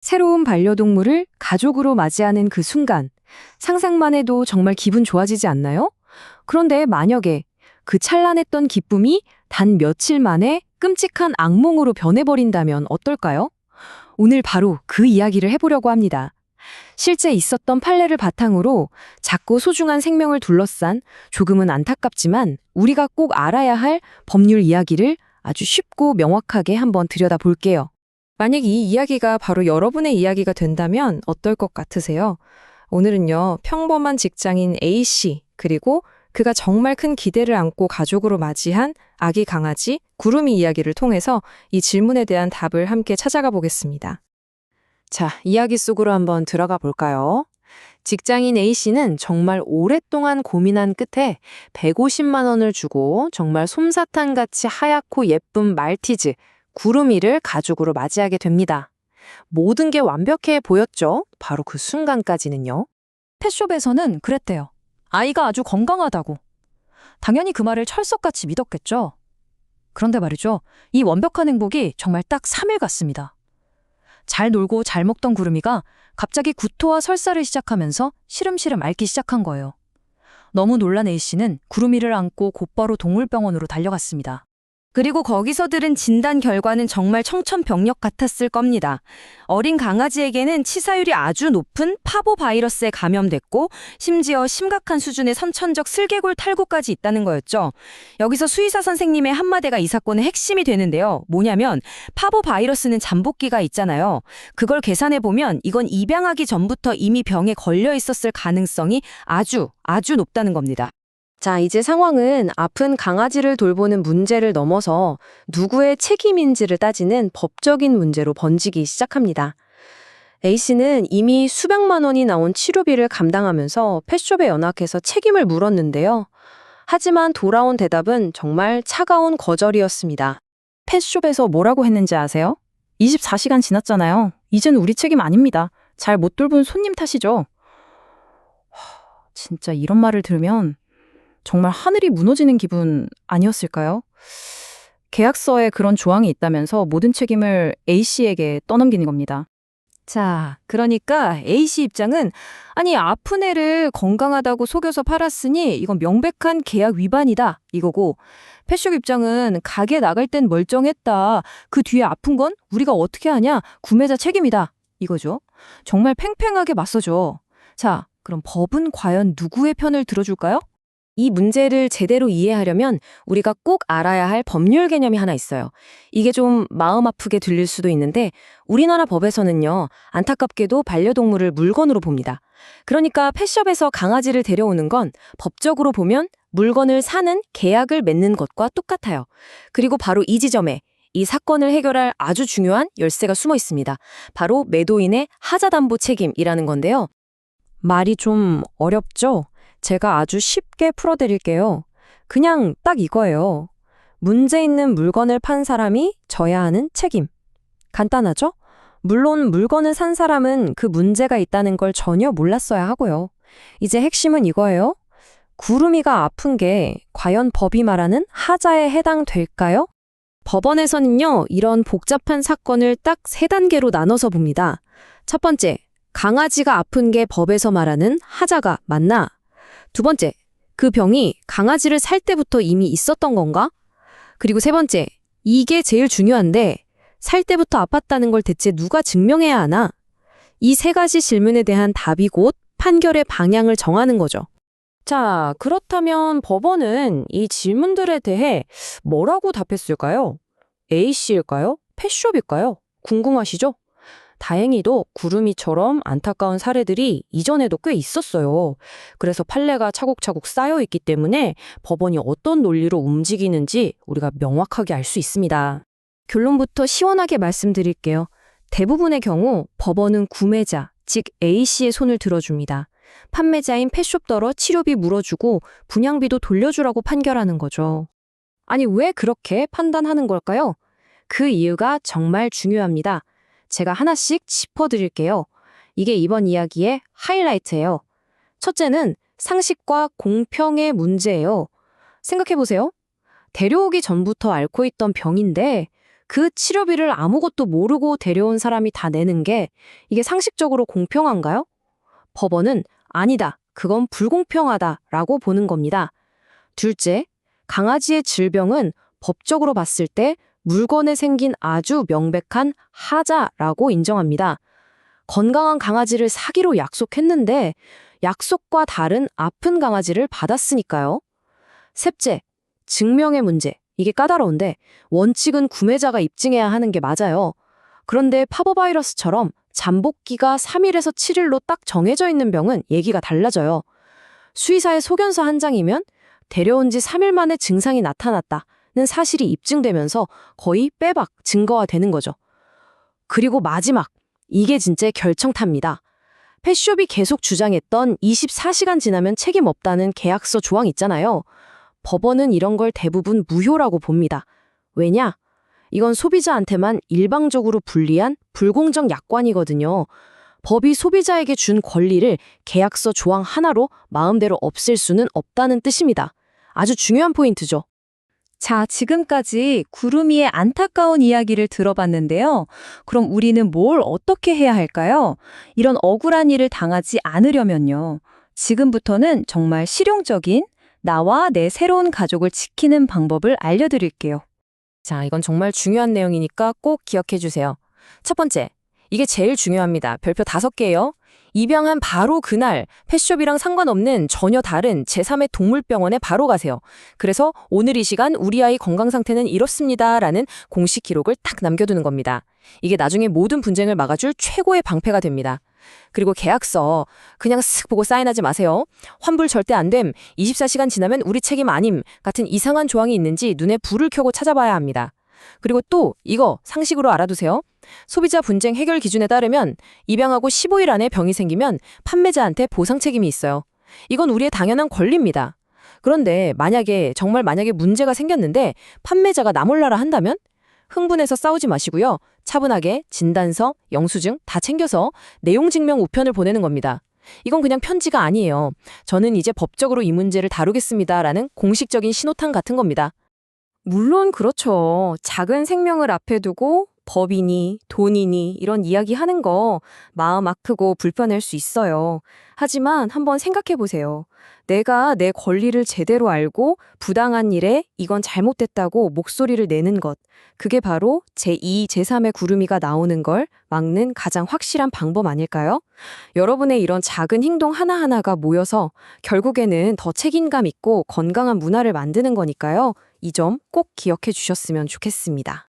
새로운 반려동물을 가족으로 맞이하는 그 순간, 상상만 해도 정말 기분 좋아지지 않나요? 그런데 만약에 그 찬란했던 기쁨이 단 며칠 만에 끔찍한 악몽으로 변해버린다면 어떨까요? 오늘 바로 그 이야기를 해보려고 합니다. 실제 있었던 판례를 바탕으로 작고 소중한 생명을 둘러싼 조금은 안타깝지만 우리가 꼭 알아야 할 법률 이야기를 아주 쉽고 명확하게 한번 들여다볼게요. 만약 이 이야기가 바로 여러분의 이야기가 된다면 어떨 것 같으세요? 오늘은요, 평범한 직장인 A씨, 그리고 그가 정말 큰 기대를 안고 가족으로 맞이한 아기 강아지 구름이 이야기를 통해서 이 질문에 대한 답을 함께 찾아가 보겠습니다. 자, 이야기 속으로 한번 들어가 볼까요? 직장인 A씨는 정말 오랫동안 고민한 끝에 150만 원을 주고 정말 솜사탕같이 하얗고 예쁜 말티즈, 구름이를 가족으로 맞이하게 됩니다. 모든 게 완벽해 보였죠? 바로 그 순간까지는요. 펫숍에서는 그랬대요. 아이가 아주 건강하다고. 당연히 그 말을 철석같이 믿었겠죠. 그런데 말이죠. 이 완벽한 행복이 정말 딱 3일 갔습니다. 잘 놀고 잘 먹던 구름이가 갑자기 구토와 설사를 시작하면서 시름시름 앓기 시작한 거예요. 너무 놀란 A씨는 구름이를 안고 곧바로 동물병원으로 달려갔습니다. 그리고 거기서 들은 진단 결과는 정말 청천벽력 같았을 겁니다. 어린 강아지에게는 치사율이 아주 높은 파보 바이러스에 감염됐고 심지어 심각한 수준의 선천적 슬개골 탈구까지 있다는 거였죠. 여기서 수의사 선생님의 한마디가 이 사건의 핵심이 되는데요. 뭐냐면 파보 바이러스는 잠복기가 있잖아요. 그걸 계산해보면 이건 입양하기 전부터 이미 병에 걸려 있었을 가능성이 아주 높다는 겁니다. 자, 이제 상황은 아픈 강아지를 돌보는 문제를 넘어서 누구의 책임인지를 따지는 법적인 문제로 번지기 시작합니다. A씨는 이미 수백만 원이 나온 치료비를 감당하면서 펫숍에 연락해서 책임을 물었는데요. 하지만 돌아온 대답은 정말 차가운 거절이었습니다. 펫숍에서 뭐라고 했는지 아세요? 24시간 지났잖아요. 이젠 우리 책임 아닙니다. 잘 못 돌본 손님 탓이죠. 진짜 이런 말을 들으면 정말 하늘이 무너지는 기분 아니었을까요? 계약서에 그런 조항이 있다면서 모든 책임을 A씨에게 떠넘기는 겁니다. 자, 그러니까 A씨 입장은 아니 아픈 애를 건강하다고 속여서 팔았으니 이건 명백한 계약 위반이다 이거고, 펫숍 입장은 가게 나갈 땐 멀쩡했다. 그 뒤에 아픈 건 우리가 어떻게 하냐? 구매자 책임이다 이거죠. 정말 팽팽하게 맞서죠. 자, 그럼 법은 과연 누구의 편을 들어줄까요? 이 문제를 제대로 이해하려면 우리가 꼭 알아야 할 법률 개념이 하나 있어요. 이게 좀 마음 아프게 들릴 수도 있는데 우리나라 법에서는요, 안타깝게도 반려동물을 물건으로 봅니다. 그러니까 펫숍에서 강아지를 데려오는 건 법적으로 보면 물건을 사는 계약을 맺는 것과 똑같아요. 그리고 바로 이 지점에 이 사건을 해결할 아주 중요한 열쇠가 숨어 있습니다. 바로 매도인의 하자담보 책임이라는 건데요. 말이 좀 어렵죠? 제가 아주 쉽게 풀어드릴게요. 그냥 딱 이거예요. 문제 있는 물건을 판 사람이 져야 하는 책임. 간단하죠? 물론 물건을 산 사람은 그 문제가 있다는 걸 전혀 몰랐어야 하고요. 이제 핵심은 이거예요. 구름이가 아픈 게 과연 법이 말하는 하자에 해당될까요? 법원에서는요, 이런 복잡한 사건을 딱 3단계로 나눠서 봅니다. 첫 번째, 강아지가 아픈 게 법에서 말하는 하자가 맞나? 두 번째, 그 병이 강아지를 살 때부터 이미 있었던 건가? 그리고 세 번째, 이게 제일 중요한데 살 때부터 아팠다는 걸 대체 누가 증명해야 하나? 이 3가지 질문에 대한 답이 곧 판결의 방향을 정하는 거죠. 자, 그렇다면 법원은 이 질문들에 대해 뭐라고 답했을까요? A씨일까요? 펫숍일까요? 궁금하시죠? 다행히도 구름이처럼 안타까운 사례들이 이전에도 꽤 있었어요. 그래서 판례가 차곡차곡 쌓여 있기 때문에 법원이 어떤 논리로 움직이는지 우리가 명확하게 알 수 있습니다. 결론부터 시원하게 말씀드릴게요. 대부분의 경우 법원은 구매자, 즉 A씨의 손을 들어줍니다. 판매자인 펫숍더러 치료비 물어주고 분양비도 돌려주라고 판결하는 거죠. 아니, 왜 그렇게 판단하는 걸까요? 그 이유가 정말 중요합니다. 제가 하나씩 짚어드릴게요. 이게 이번 이야기의 하이라이트예요. 첫째는 상식과 공평의 문제예요. 생각해보세요. 데려오기 전부터 앓고 있던 병인데 그 치료비를 아무것도 모르고 데려온 사람이 다 내는 게 이게 상식적으로 공평한가요? 법원은 아니다. 그건 불공평하다라고 보는 겁니다. 둘째, 강아지의 질병은 법적으로 봤을 때 물건에 생긴 아주 명백한 하자라고 인정합니다. 건강한 강아지를 사기로 약속했는데 약속과 다른 아픈 강아지를 받았으니까요. 셋째, 증명의 문제. 이게 까다로운데 원칙은 구매자가 입증해야 하는 게 맞아요. 그런데 파보바이러스처럼 잠복기가 3일에서 7일로 딱 정해져 있는 병은 얘기가 달라져요. 수의사의 소견서 한 장이면 데려온 지 3일 만에 증상이 나타났다는 사실이 입증되면서 거의 빼박 증거화 되는 거죠. 그리고 마지막, 이게 진짜 결정탑니다. 펫숍이 계속 주장했던 24시간 지나면 책임 없다는 계약서 조항 있잖아요. 법원은 이런 걸 대부분 무효라고 봅니다. 왜냐? 이건 소비자한테만 일방적으로 불리한 불공정 약관이거든요. 법이 소비자에게 준 권리를 계약서 조항 하나로 마음대로 없앨 수는 없다는 뜻입니다. 아주 중요한 포인트죠. 자, 지금까지 구름이의 안타까운 이야기를 들어봤는데요. 그럼 우리는 뭘 어떻게 해야 할까요? 이런 억울한 일을 당하지 않으려면요. 지금부터는 정말 실용적인 나와 내 새로운 가족을 지키는 방법을 알려드릴게요. 자, 이건 정말 중요한 내용이니까 꼭 기억해 주세요. 첫 번째, 이게 제일 중요합니다. 별표 5개예요. 입양한 바로 그날 펫숍이랑 상관없는 전혀 다른 제3의 동물병원에 바로 가세요. 그래서 오늘 이 시간 우리 아이 건강 상태는 이렇습니다라는 공식 기록을 딱 남겨두는 겁니다. 이게 나중에 모든 분쟁을 막아줄 최고의 방패가 됩니다. 그리고 계약서 그냥 쓱 보고 사인하지 마세요. 환불 절대 안 됨, 24시간 지나면 우리 책임 아님 같은 이상한 조항이 있는지 눈에 불을 켜고 찾아봐야 합니다. 그리고 또 이거 상식으로 알아두세요. 소비자 분쟁 해결 기준에 따르면 입양하고 15일 안에 병이 생기면 판매자한테 보상 책임이 있어요. 이건 우리의 당연한 권리입니다. 그런데 정말 만약에 문제가 생겼는데 판매자가 나 몰라라 한다면? 흥분해서 싸우지 마시고요. 차분하게 진단서, 영수증 다 챙겨서 내용 증명 우편을 보내는 겁니다. 이건 그냥 편지가 아니에요. 저는 이제 법적으로 이 문제를 다루겠습니다라는 공식적인 신호탄 같은 겁니다. 물론 그렇죠. 작은 생명을 앞에 두고 법이니 돈이니 이런 이야기 하는 거 마음 아프고 불편할 수 있어요. 하지만 한번 생각해 보세요. 내가 내 권리를 제대로 알고 부당한 일에 이건 잘못됐다고 목소리를 내는 것. 그게 바로 제2, 제3의 구름이가 나오는 걸 막는 가장 확실한 방법 아닐까요? 여러분의 이런 작은 행동 하나하나가 모여서 결국에는 더 책임감 있고 건강한 문화를 만드는 거니까요. 이 점 꼭 기억해 주셨으면 좋겠습니다.